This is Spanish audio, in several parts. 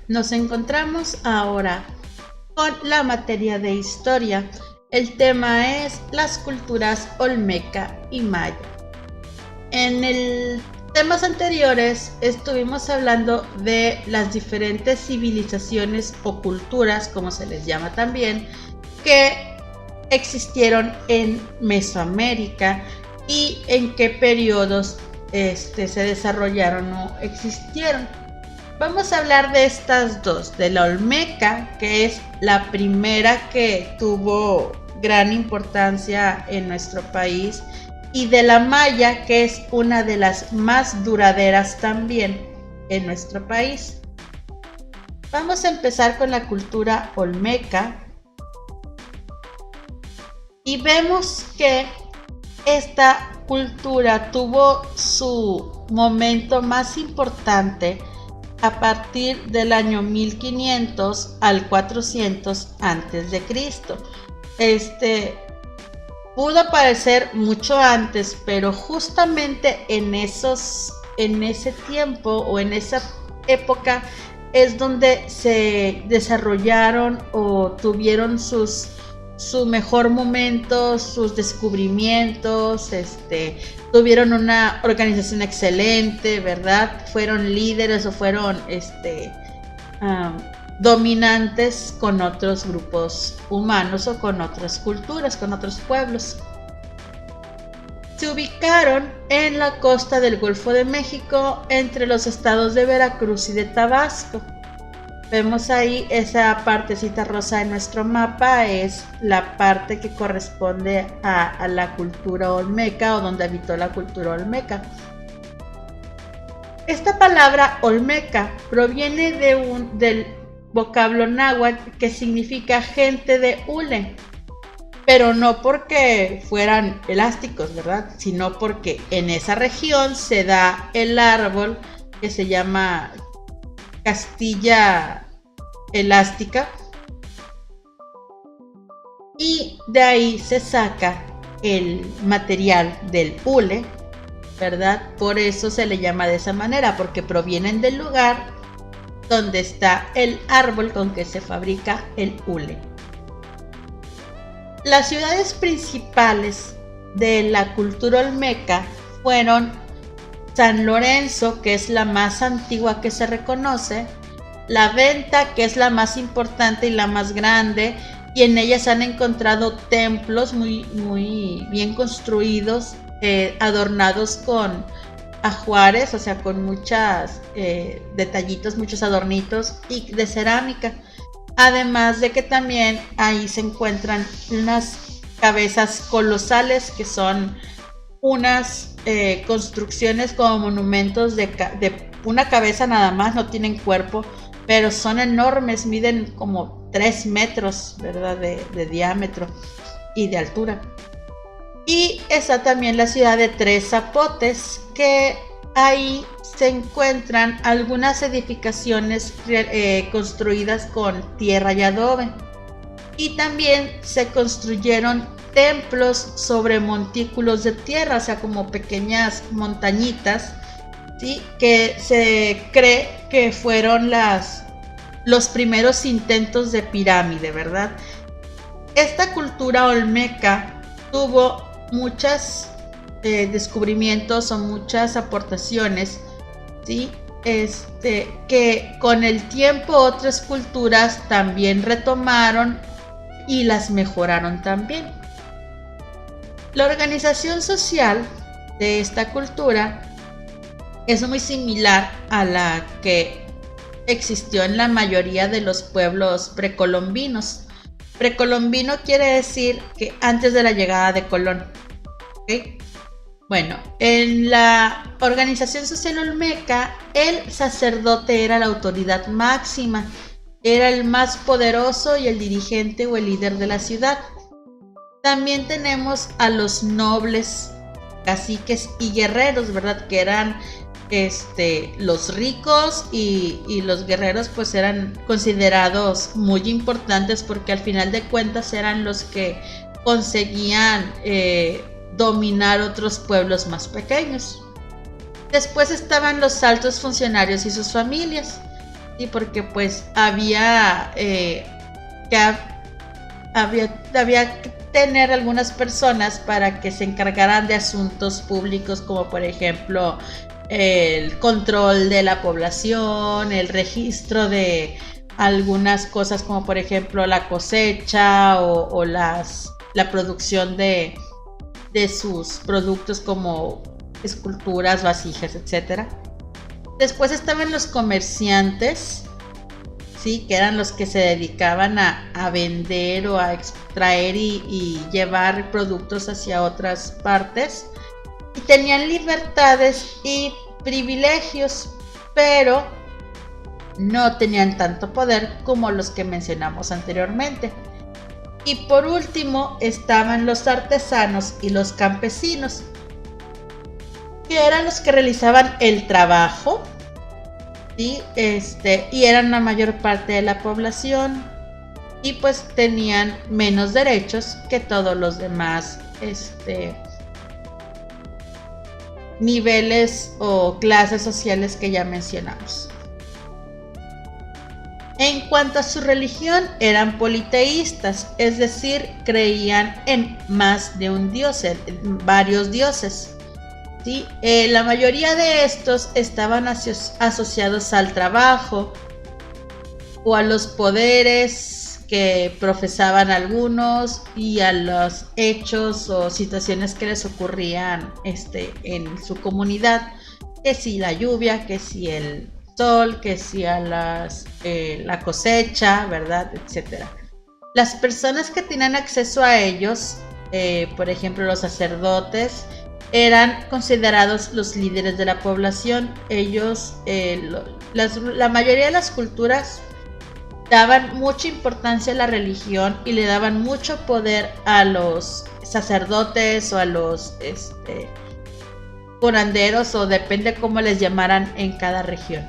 Nos encontramos ahora con la materia de historia. El tema es las culturas olmeca y maya. En temas anteriores estuvimos hablando de las diferentes civilizaciones o culturas, como se les llama también, que existieron en Mesoamérica y en qué periodos se desarrollaron o existieron. Vamos a hablar de estas dos, de la olmeca, que es la primera que tuvo gran importancia en nuestro país, y de la maya, que es una de las más duraderas también en nuestro país. Vamos a empezar con la cultura olmeca y vemos que esta cultura tuvo su momento más importante a partir del año 1500 al 400 antes de Cristo. Pudo parecer mucho antes, pero justamente en ese tiempo o en esa época es donde se desarrollaron o tuvieron su mejor momento, sus descubrimientos, tuvieron una organización excelente, ¿verdad? Fueron líderes o fueron dominantes con otros grupos humanos o con otras culturas, con otros pueblos. Se ubicaron en la costa del Golfo de México, entre los estados de Veracruz y de Tabasco. Vemos ahí esa partecita rosa en nuestro mapa, es la parte que corresponde a la cultura olmeca o donde habitó la cultura olmeca. Esta palabra olmeca proviene del vocablo náhuatl que significa gente de hule, pero no porque fueran elásticos, ¿verdad? Sino porque en esa región se da el árbol que se llama castilla elástica y de ahí se saca el material del hule, ¿verdad? Por eso se le llama de esa manera, porque provienen del lugar donde está el árbol con que se fabrica el hule. Las ciudades principales de la cultura olmeca fueron San Lorenzo, que es la más antigua que se reconoce, La Venta, que es la más importante y la más grande, y en ellas han encontrado templos muy, muy bien construidos, adornados con ajuares, o sea, con muchos detallitos, muchos adornitos y de cerámica. Además de que también ahí se encuentran unas cabezas colosales, que son unas construcciones como monumentos de una cabeza nada más, no tienen cuerpo, pero son enormes, miden como 3 metros, ¿verdad? De diámetro y de altura. Y está también la ciudad de Tres Zapotes, que ahí se encuentran algunas edificaciones construidas con tierra y adobe. Y también se construyeron templos sobre montículos de tierra, o sea, como pequeñas montañitas, ¿sí? Que se cree que fueron los primeros intentos de pirámide, ¿verdad? Esta cultura olmeca tuvo muchos descubrimientos o muchas aportaciones, ¿sí? Que con el tiempo otras culturas también retomaron y las mejoraron también. La organización social de esta cultura es muy similar a la que existió en la mayoría de los pueblos precolombinos. Precolombino quiere decir que antes de la llegada de Colón. ¿Okay? Bueno, en la organización social olmeca, el sacerdote era la autoridad máxima, era el más poderoso y el dirigente o el líder de la ciudad. También tenemos a los nobles, caciques y guerreros, ¿verdad? Que eran los ricos y los guerreros, pues eran considerados muy importantes porque al final de cuentas eran los que conseguían dominar otros pueblos más pequeños. Después estaban los altos funcionarios y sus familias. y porque pues había que tener algunas personas para que se encargaran de asuntos públicos, como por ejemplo el control de la población, el registro de algunas cosas, como por ejemplo la cosecha o la producción de sus productos, como esculturas, vasijas, etcétera. Después estaban los comerciantes, ¿sí? Que eran los que se dedicaban a vender o a extraer y llevar productos hacia otras partes. Y tenían libertades y privilegios, pero no tenían tanto poder como los que mencionamos anteriormente. Y por último estaban los artesanos y los campesinos, que eran los que realizaban el trabajo, ¿sí? Y eran la mayor parte de la población, y pues tenían menos derechos que todos los demás niveles o clases sociales que ya mencionamos. En cuanto a su religión, eran politeístas, es decir, creían en más de un dios, en varios dioses. ¿Sí? La mayoría de estos estaban asociados al trabajo o a los poderes que profesaban algunos y a los hechos o situaciones que les ocurrían en su comunidad, que si la lluvia, que si el sol, que si a la cosecha, ¿verdad? Etcétera. Las personas que tenían acceso a ellos, por ejemplo los sacerdotes, eran considerados los líderes de la población. Ellos, la mayoría de las culturas daban mucha importancia a la religión y le daban mucho poder a los sacerdotes o a los curanderos, o depende cómo les llamaran en cada región.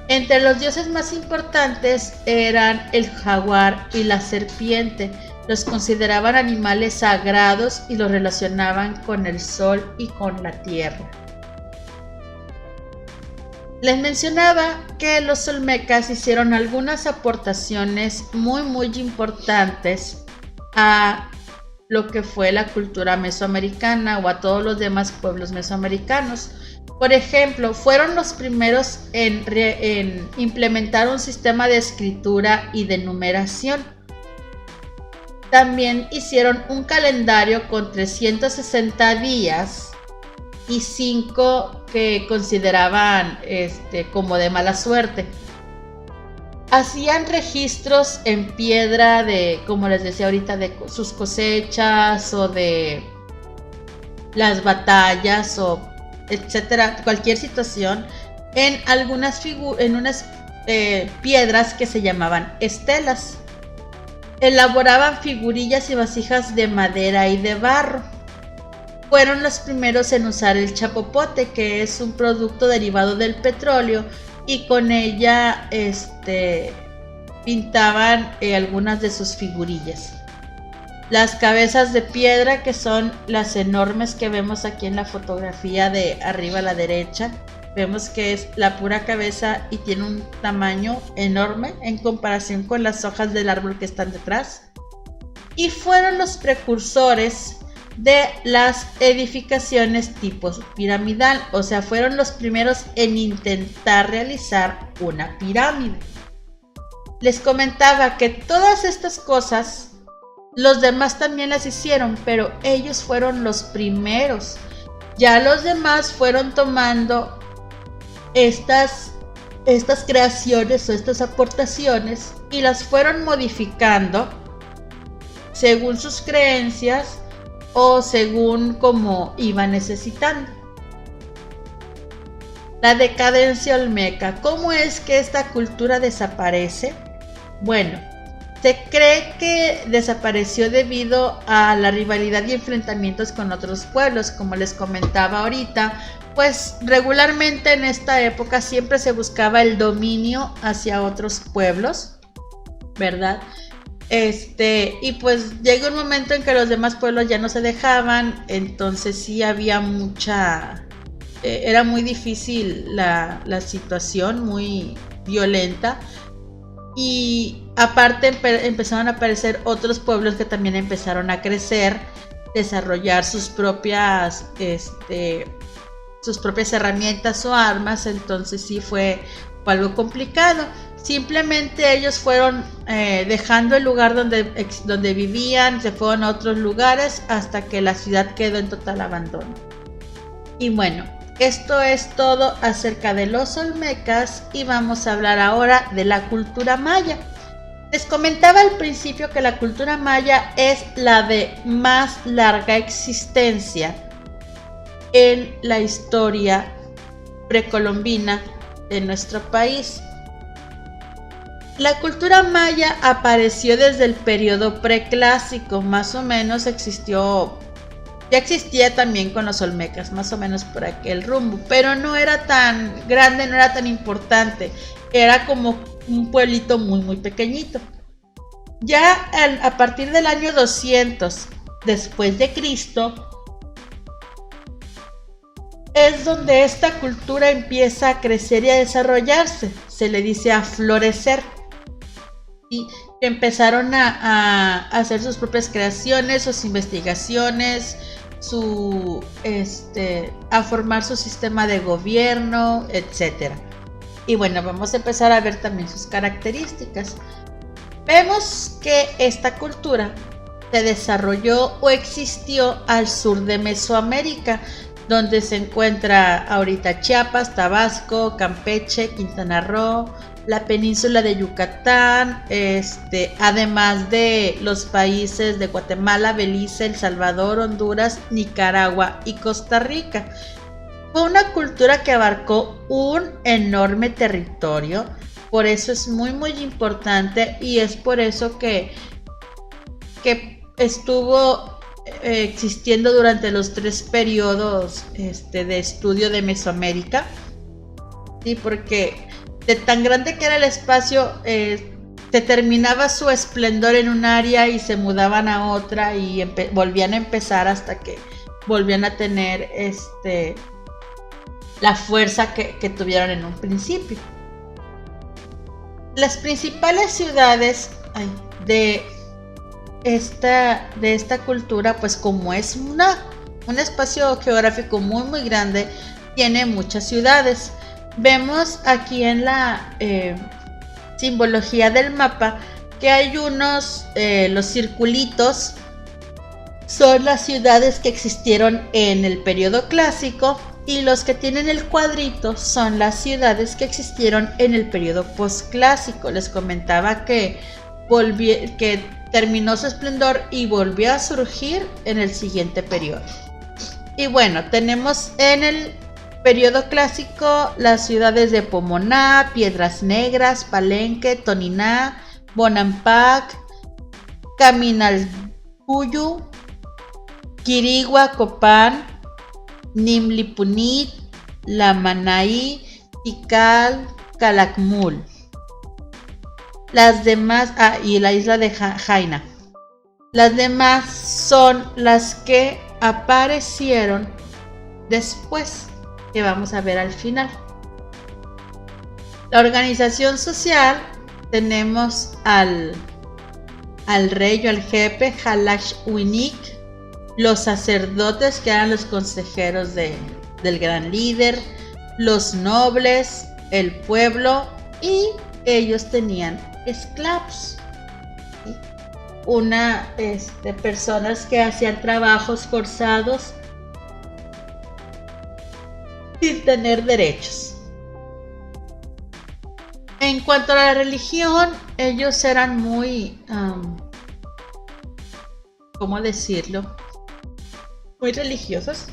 Entre los dioses más importantes eran el jaguar y la serpiente. Los consideraban animales sagrados y los relacionaban con el sol y con la tierra. Les mencionaba que los olmecas hicieron algunas aportaciones muy importantes a lo que fue la cultura mesoamericana o a todos los demás pueblos mesoamericanos. Por ejemplo, fueron los primeros en implementar un sistema de escritura y de numeración. También hicieron un calendario con 360 días y 5 que consideraban como de mala suerte. Hacían registros en piedra de, como les decía ahorita, de sus cosechas o de las batallas o etcétera, cualquier situación, en unas piedras que se llamaban estelas. Elaboraban figurillas y vasijas de madera y de barro. Fueron los primeros en usar el chapopote, que es un producto derivado del petróleo, y con ella pintaban algunas de sus figurillas. Las cabezas de piedra, que son las enormes que vemos aquí en la fotografía de arriba a la derecha, vemos que es la pura cabeza y tiene un tamaño enorme en comparación con las hojas del árbol que están detrás. Y fueron los precursores de las edificaciones tipo piramidal, o sea, fueron los primeros en intentar realizar una pirámide. Les comentaba que todas estas cosas los demás también las hicieron, pero ellos fueron los primeros. Ya los demás fueron tomando estas creaciones o estas aportaciones y las fueron modificando según sus creencias o según como iban necesitando. La decadencia olmeca. ¿Cómo es que esta cultura desaparece? Bueno, se cree que desapareció debido a la rivalidad y enfrentamientos con otros pueblos, como les comentaba ahorita. Pues regularmente en esta época siempre se buscaba el dominio hacia otros pueblos, ¿verdad? Y pues llegó un momento en que los demás pueblos ya no se dejaban, entonces sí había era muy difícil la situación, muy violenta. Y aparte empezaron a aparecer otros pueblos que también empezaron a crecer, desarrollar sus propias herramientas o armas. Entonces sí fue algo complicado. Simplemente ellos fueron dejando el lugar donde vivían, se fueron a otros lugares hasta que la ciudad quedó en total abandono. Y bueno, esto es todo acerca de los olmecas y vamos a hablar ahora de la cultura maya. Les comentaba al principio que la cultura maya es la de más larga existencia en la historia precolombina de nuestro país. La cultura maya apareció desde el periodo preclásico, más o menos ya existía también con los olmecas, más o menos por aquel rumbo, pero no era tan grande, no era tan importante, era como un pueblito muy muy pequeñito. Ya a partir del año 200 después de Cristo es donde esta cultura empieza a crecer y a desarrollarse, se le dice a florecer. Y empezaron a hacer sus propias creaciones, sus investigaciones, a formar su sistema de gobierno, etc. Y bueno, vamos a empezar a ver también sus características. Vemos que esta cultura se desarrolló o existió al sur de Mesoamérica, donde se encuentra ahorita Chiapas, Tabasco, Campeche, Quintana Roo, la península de Yucatán, además de los países de Guatemala, Belice, El Salvador, Honduras, Nicaragua y Costa Rica. Fue una cultura que abarcó un enorme territorio, por eso es muy muy importante y es por eso que estuvo existiendo durante los 3 periodos de estudio de Mesoamérica. Sí, porque de tan grande que era el espacio, se terminaba su esplendor en un área y se mudaban a otra y volvían a empezar hasta que volvían a tener la fuerza que tuvieron en un principio. Las principales ciudades de esta cultura, pues como es un espacio geográfico muy muy grande, tiene muchas ciudades. Vemos aquí en la simbología del mapa que hay los circulitos son las ciudades que existieron en el periodo clásico y los que tienen el cuadrito son las ciudades que existieron en el periodo posclásico. Les comentaba que terminó su esplendor y volvió a surgir en el siguiente periodo. Y bueno, tenemos en el periodo clásico las ciudades de Pomoná, Piedras Negras, Palenque, Toniná, Bonampak, Caminalcuyu, Quirigua, Copán, Nimlipunit, Lamanaí, Tikal, Calakmul. Las demás, y la isla de Jaina. Las demás son las que aparecieron después, que vamos a ver al final. La organización social, tenemos al rey o al jefe, Xalachwinik, los sacerdotes que eran los consejeros del gran líder, los nobles, el pueblo, y ellos tenían esclavos, ¿sí? Personas que hacían trabajos forzados sin tener derechos. En cuanto a la religión, ellos eran muy, ¿cómo decirlo? Muy religiosos.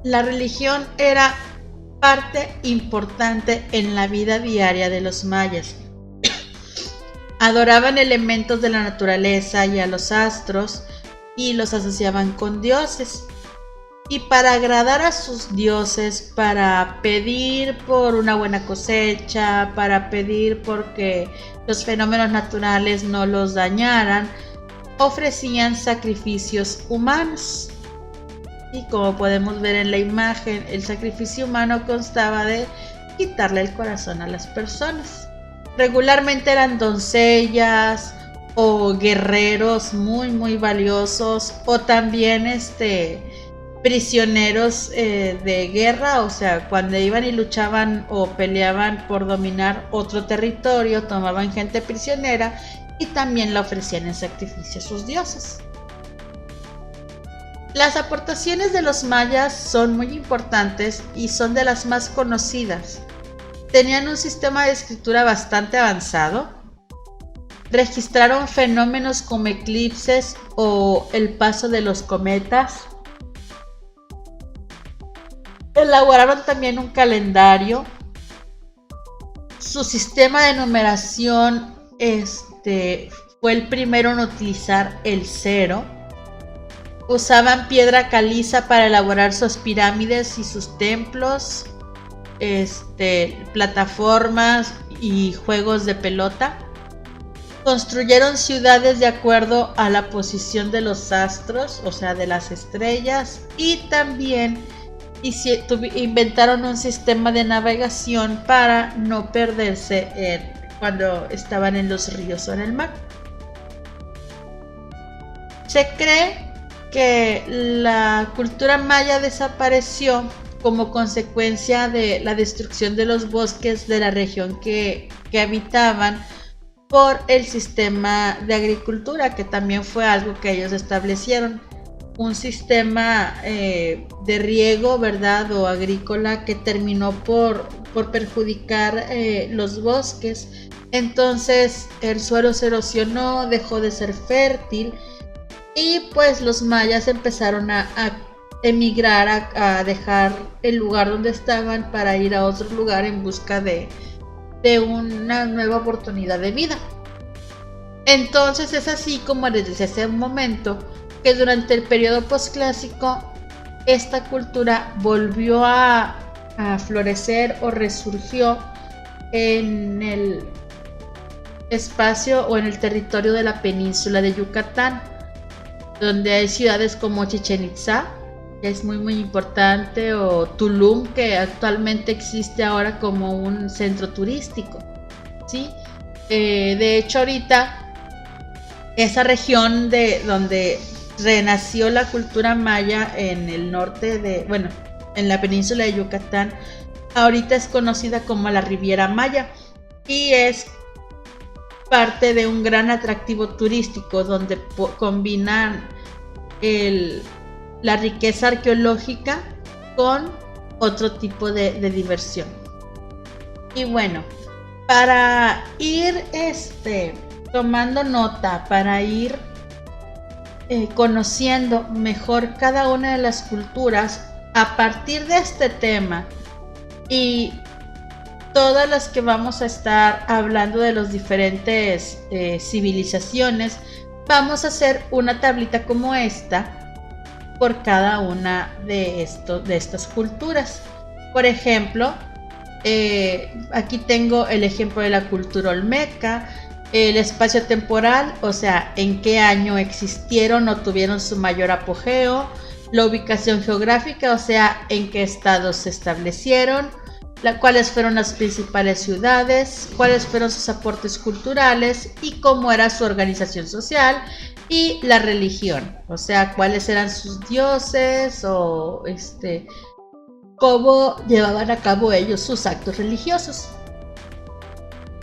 La religión era parte importante en la vida diaria de los mayas. Adoraban elementos de la naturaleza y a los astros y los asociaban con dioses. Y para agradar a sus dioses, para pedir por una buena cosecha, para pedir porque los fenómenos naturales no los dañaran, ofrecían sacrificios humanos. Y como podemos ver en la imagen, el sacrificio humano constaba de quitarle el corazón a las personas. Regularmente eran doncellas o guerreros muy valiosos, o también prisioneros de guerra, o sea, cuando iban y luchaban o peleaban por dominar otro territorio, tomaban gente prisionera y también la ofrecían en sacrificio a sus dioses. Las aportaciones de los mayas son muy importantes y son de las más conocidas. Tenían un sistema de escritura bastante avanzado. Registraron fenómenos como eclipses o el paso de los cometas. Elaboraron también un calendario. Su sistema de numeración fue el primero en utilizar el 0. Usaban piedra caliza para elaborar sus pirámides y sus templos, plataformas y juegos de pelota. Construyeron ciudades de acuerdo a la posición de los astros, o sea, de las estrellas, y también inventaron un sistema de navegación para no perderse cuando estaban en los ríos o en el mar. Se cree que la cultura maya desapareció como consecuencia de la destrucción de los bosques de la región que habitaban por el sistema de agricultura, que también fue algo que ellos establecieron, un sistema de riego, ¿verdad?, o agrícola, que terminó por perjudicar los bosques. Entonces el suelo se erosionó, dejó de ser fértil, y pues los mayas empezaron a emigrar, a dejar el lugar donde estaban para ir a otro lugar en busca de una nueva oportunidad de vida. Entonces es así como desde ese momento que durante el periodo posclásico esta cultura volvió a florecer o resurgió en el espacio o en el territorio de la península de Yucatán, donde hay ciudades como Chichén Itzá, que es muy importante, o Tulum, que actualmente existe ahora como un centro turístico, ¿sí? De hecho, ahorita esa región de donde renació la cultura maya en el norte en la península de Yucatán, ahorita es conocida como la Riviera Maya y es parte de un gran atractivo turístico donde combinan la riqueza arqueológica con otro tipo de diversión. Y bueno, para ir tomando nota, para ir conociendo mejor cada una de las culturas a partir de este tema y todas las que vamos a estar hablando de las diferentes civilizaciones, vamos a hacer una tablita como esta por cada una de estas culturas. Por ejemplo, aquí tengo el ejemplo de la cultura olmeca, el espacio temporal, o sea, en qué año existieron o tuvieron su mayor apogeo, la ubicación geográfica, o sea, en qué estados se establecieron, cuáles fueron las principales ciudades, cuáles fueron sus aportes culturales y cómo era su organización social, y la religión, o sea, cuáles eran sus dioses o cómo llevaban a cabo ellos sus actos religiosos.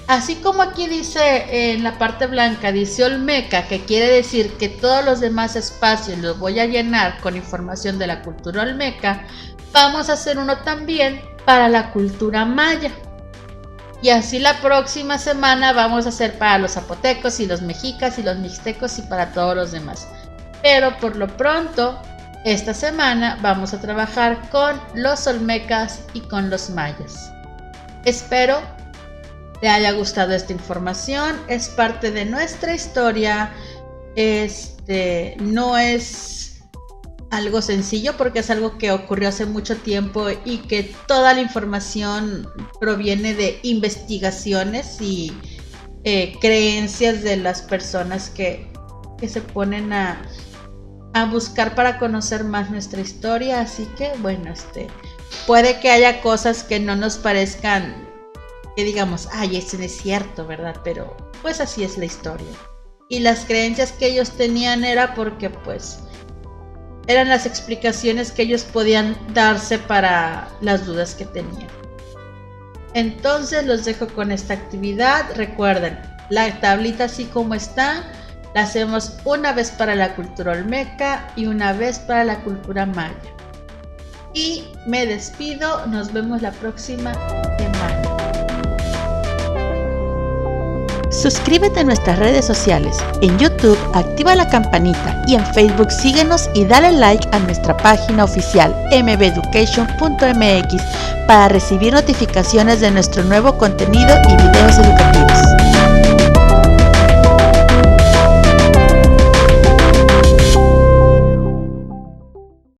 Así como aquí dice en la parte blanca, dice olmeca, que quiere decir que todos los demás espacios los voy a llenar con información de la cultura olmeca, vamos a hacer uno también para la cultura maya. Y así la próxima semana vamos a hacer para los zapotecos y los mexicas y los mixtecos y para todos los demás. Pero por lo pronto, esta semana vamos a trabajar con los olmecas y con los mayas. Espero te haya gustado esta información, es parte de nuestra historia, no es algo sencillo porque es algo que ocurrió hace mucho tiempo y que toda la información proviene de investigaciones y creencias de las personas que se ponen a buscar para conocer más nuestra historia. Así que bueno, puede que haya cosas que no nos parezcan, que digamos, ay, eso no es cierto, ¿verdad? Pero pues así es la historia. Y las creencias que ellos tenían era porque pues eran las explicaciones que ellos podían darse para las dudas que tenían. Entonces los dejo con esta actividad. Recuerden, la tablita así como está, la hacemos una vez para la cultura olmeca y una vez para la cultura maya. Y me despido, nos vemos la próxima semana. Suscríbete a nuestras redes sociales. En YouTube, activa la campanita y en Facebook síguenos y dale like a nuestra página oficial mbeducation.mx para recibir notificaciones de nuestro nuevo contenido y videos educativos.